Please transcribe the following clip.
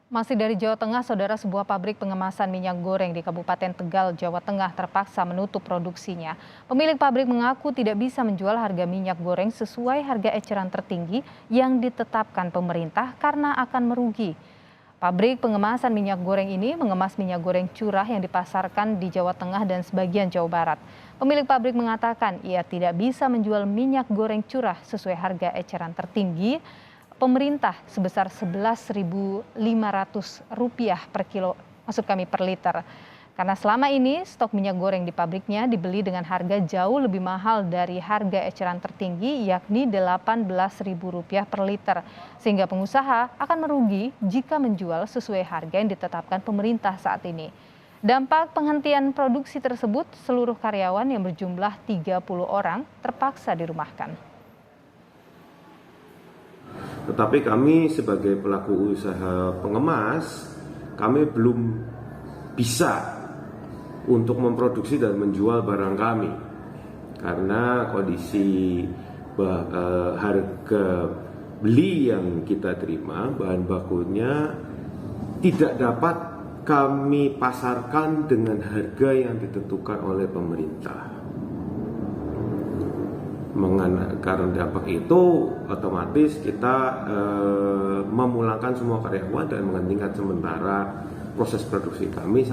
Masih dari Jawa Tengah, Saudara, sebuah pabrik pengemasan minyak goreng di Kabupaten Tegal, Jawa Tengah terpaksa menutup produksinya. Pemilik pabrik mengaku tidak bisa menjual harga minyak goreng sesuai harga eceran tertinggi yang ditetapkan pemerintah karena akan merugi. Pabrik pengemasan minyak goreng ini mengemas minyak goreng curah yang dipasarkan di Jawa Tengah dan sebagian Jawa Barat. Pemilik pabrik mengatakan ia tidak bisa menjual minyak goreng curah sesuai harga eceran tertinggi pemerintah sebesar Rp11.500 per liter. Karena selama ini stok minyak goreng di pabriknya dibeli dengan harga jauh lebih mahal dari harga eceran tertinggi, yakni Rp18.000 per liter. Sehingga pengusaha akan merugi jika menjual sesuai harga yang ditetapkan pemerintah saat ini. Dampak penghentian produksi tersebut, seluruh karyawan yang berjumlah 30 orang terpaksa dirumahkan. Tetapi kami sebagai pelaku usaha pengemas, kami belum bisa untuk memproduksi dan menjual barang kami. Karena kondisi harga beli yang kita terima, bahan bakunya tidak dapat kami pasarkan dengan harga yang ditentukan oleh pemerintah. Karena dampak itu otomatis kita memulangkan semua karyawan dan menghentikan sementara proses produksi kami